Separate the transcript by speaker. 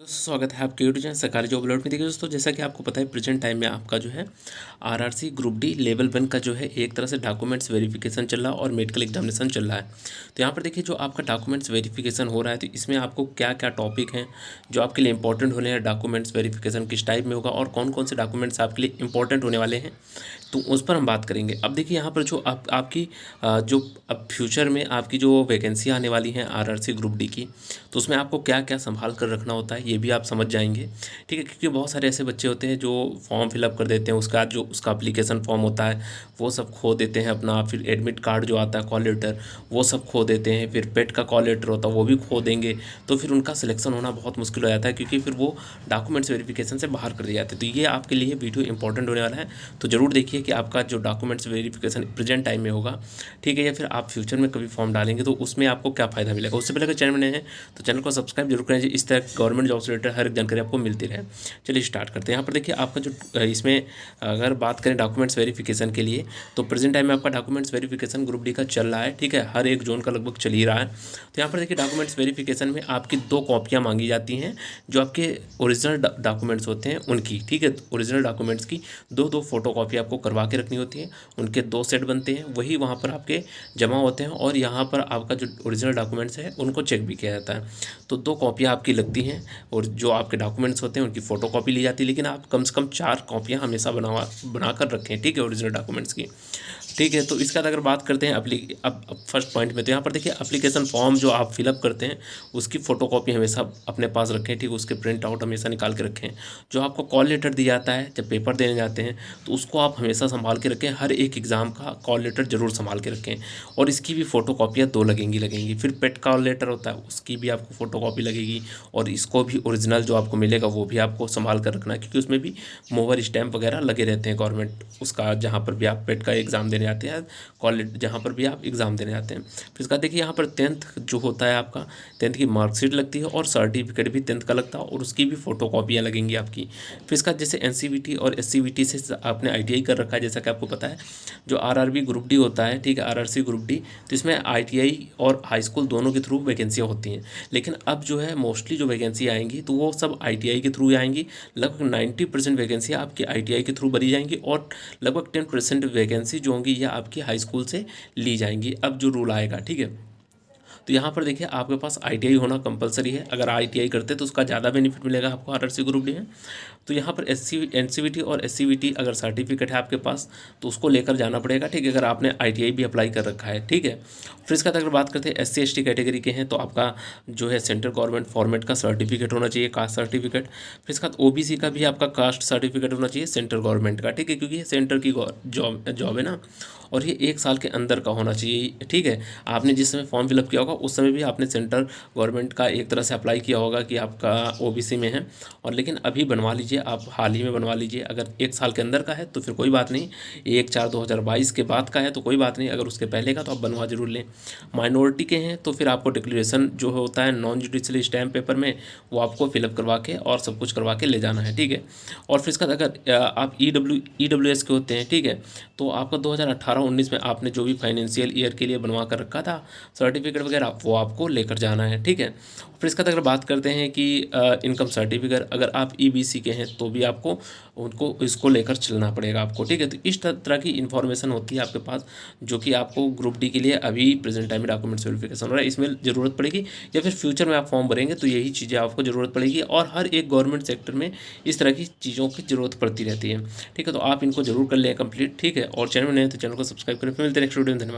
Speaker 1: स्वागत है आपके यूट्यूब चैनल सरकारी जॉब अलर्ट में। देखिए दोस्तों, जैसा कि आपको पता है प्रेजेंट टाइम में आपका जो है आरआरसी ग्रुप डी लेवल 1 का जो है एक तरह से डॉक्यूमेंट्स वेरिफिकेशन चल रहा है और मेडिकल एग्जामिनेशन चल रहा है। तो यहाँ पर देखिए जो आपका डॉक्यूमेंट्स वेरिफिकेशन हो रहा है, तो इसमें आपको क्या क्या टॉपिक हैं जो आपके लिए इंपॉर्टेंट होने हैं, डॉक्यूमेंट्स वेरिफिकेशन किस टाइप में होगा और कौन कौन से डॉक्यूमेंट्स आपके लिए इंपॉर्टेंट होने वाले हैं, तो उस पर हम बात करेंगे। अब देखिए यहाँ पर जो आपकी जो अब फ्यूचर में आपकी जो वैकेंसी आने वाली हैं आरआरसी ग्रुप डी की, तो उसमें आपको क्या क्या संभाल कर रखना होता है ये भी आप समझ जाएंगे। ठीक है, क्योंकि बहुत सारे ऐसे बच्चे होते हैं जो फॉर्म फिलअप कर देते हैं, उसके बाद जो उसका अप्लीकेशन फॉर्म होता है वो सब खो देते हैं अपना, फिर एडमिट कार्ड जो आता है कॉल लेटर वो सब खो देते हैं, फिर पेट का कॉल लेटर होता है वो भी खो देंगे। तो फिर उनका सिलेक्शन होना बहुत मुश्किल हो जाता है, क्योंकि फिर वो डॉक्यूमेंट्स वेरिफिकेशन से बाहर कर दिए जाते हैं। तो ये आपके लिए वीडियो इंपॉर्टेंट होने वाला है, तो ज़रूर देखिए कि आपका जो डॉक्यूमेंट्स वेरिफिकेशन प्रेजेंट टाइम में होगा, ठीक है, या फिर आप फ्यूचर में कभी फॉर्म डालेंगे तो उसमें आपको क्या फ़ायदा मिलेगा। उससे पहले अगर चैनल में नए हैं तो चैनल को सब्सक्राइब जरूर करें, इस तरह गवर्नमेंट जॉब से रिलेटेड हर एक जानकारी आपको मिलती रहे। चलिए स्टार्ट करते हैं। यहाँ पर देखिए आपका जो इसमें अगर बात करें डॉक्यूमेंट्स वेरिफिकेशन के लिए, तो प्रेजेंट टाइम में आपका डॉक्यूमेंट्स वेरिफिकेशन ग्रुप डी का चल रहा है। ठीक है, हर एक जोन का लगभग चल ही रहा है। तो यहाँ पर देखिए डॉक्यूमेंट्स वेरिफिकेशन में आपकी 2 कॉपियाँ मांगी जाती हैं जो आपके ओरिजिनल डॉक्यूमेंट्स होते हैं उनकी। ठीक है, ओरिजिनल डॉक्यूमेंट्स की 2 फोटो कॉपी आपको करवा के रखनी होती है, उनके 2 सेट बनते हैं, वही वहाँ पर आपके जमा होते हैं और यहाँ पर आपका जो ओरिजिनल डॉक्यूमेंट्स है उनको चेक भी किया जाता है। तो 2 कॉपियाँ आपकी लगती हैं और जो आपके डॉक्यूमेंट्स होते हैं उनकी फ़ोटो कॉपी ली जाती है, लेकिन आप कम से कम 4 कॉपियाँ हमेशा बना कर रखें। ठीक है, ओरिजिनल डॉक्यूमेंट्स की। ठीक है, तो इसके बाद अगर बात करते हैं अब फर्स्ट पॉइंट में, तो यहाँ पर देखिए एप्लीकेशन फॉर्म जो आप फिलअप करते हैं उसकी फ़ोटो कॉपी हमेशा अपने पास रखें। ठीक है, उसके प्रिंट आउट हमेशा निकाल के रखें। जो आपको कॉल लेटर दिया जाता है जब पेपर देने जाते हैं तो उसको आप हमेशा संभाल के रखें। हर एक एग्ज़ाम का कॉल लेटर ज़रूर संभाल के रखें और इसकी भी फ़ोटो कॉपियाँ 2 लगेंगी। फिर पेट कॉल लेटर होता है उसकी भी आपको फ़ोटो कॉपी लगेगी और इसको भी ओरिजिनल जो आपको मिलेगा वो भी आपको संभाल कर रखना है, क्योंकि उसमें भी मोहर स्टैम्प वगैरह लगे रहते हैं गवर्नमेंट उसका, जहाँ पर भी आप पेट का एग्ज़ाम देने जाते हैं, कॉलेज जहाँ पर भी आप एग्ज़ाम देने जाते हैं। फिर इसका देखिए यहाँ पर 10th जो होता है आपका 10th की मार्कशीट लगती है और सर्टिफिकेट भी 10th का लगता है और उसकी भी फ़ोटो कॉपियाँ लगेंगी आपकी। फिर इसका जैसे एनसीवीटी और एससीवीटी से आपने आईटीआई कर रखा है, जैसा कि आपको पता है जो आरआरबी ग्रुप डी होता है, ठीक है, आरआरसी ग्रुप डी, तो इसमें आईटीआई और हाई स्कूल दोनों के थ्रू वैकेंसियाँ होती हैं। लेकिन अब जो है मोस्टली जो वैकेंसी आएंगी तो वो सब आईटीआई के थ्रू आएंगी। लगभग 90% वैकेंसी आपकी आईटीआई के थ्रू भरी जाएंगी और लगभग 10% वैकेंसी जो होंगी ये आपकी हाई स्कूल से ली जाएंगी, अब जो रूल आएगा। ठीक है, तो यहाँ पर देखिए आपके पास आईटीआई होना कंपलसरी है। अगर आईटीआई करते तो उसका ज़्यादा बेनिफिट मिलेगा आपको आरआरसी ग्रुप डी में। तो यहाँ पर एनसीवीटी और एससीवीटी अगर सर्टिफिकेट है आपके पास तो उसको लेकर जाना पड़ेगा। ठीक है, अगर आपने आईटीआई भी अप्लाई कर रखा है। ठीक है, फिर इसके बाद अगर बात करते हैं एससी एसटी कैटेगरी के हैं तो आपका जो है सेंट्रल गवर्नमेंट फॉर्मेट का सर्टिफिकेट होना चाहिए, कास्ट सर्टिफिकेट। फिर इसके बाद ओबीसी का भी आपका कास्ट सर्टिफिकेट होना चाहिए सेंट्रल गवर्नमेंट का। ठीक है, क्योंकि ये सेंटर की जॉब है ना, और ये 1 साल के अंदर का होना चाहिए। ठीक है, आपने जिस समय फॉर्म फिलअप किया होगा उस समय भी आपने सेंट्रल गवर्नमेंट का एक तरह से अप्लाई किया होगा कि आपका ओबीसी में है, और लेकिन अभी बनवा लीजिए, आप हाल ही में बनवा लीजिए। अगर 1 साल के अंदर का है तो फिर कोई बात नहीं, 1/4/2022 के बाद का है तो कोई बात नहीं, अगर उसके पहले का तो आप बनवा जरूर लें। माइनॉरिटी के हैं तो फिर आपको डिक्लेरेशन जो होता है नॉन जुडिशियल स्टैम्प पेपर में वो आपको फिलअप करवा के और सब कुछ करवा के ले जाना है। ठीक है, और फिर इसका अगर आप ईडब्ल्यूएस के होते हैं, ठीक है, तो आपका 2018-19 में आपने जो भी फाइनेंशियल ईयर के लिए बनवा कर रखा था सर्टिफिकेट वगैरह वो आपको लेकर जाना है। ठीक है, फिर इसका अगर बात करते हैं कि इनकम सर्टिफिकेट, अगर आप ईबीसी के हैं तो भी आपको उनको इसको लेकर चलना पड़ेगा आपको। ठीक है, तो इस तरह की इन्फॉर्मेशन होती है आपके पास जो कि आपको ग्रुप डी के लिए अभी प्रेजेंट टाइम में डॉक्यूमेंट्स वेरिफिकेशन हो रहा है इसमें ज़रूरत पड़ेगी, या फिर फ्यूचर में आप फॉर्म भरेंगे तो यही चीज़ें आपको ज़रूरत पड़ेगी। और हर एक गवर्नमेंट सेक्टर में इस तरह की चीज़ों की ज़रूरत पड़ती रहती है। ठीक है, तो आप इनको जरूर कर लें कंप्लीट। ठीक है, और चैनल में नए तो चैनल को सब्सक्राइब करें। फिर मिलते हैं नेक्स्ट वीडियो में। धन्यवाद।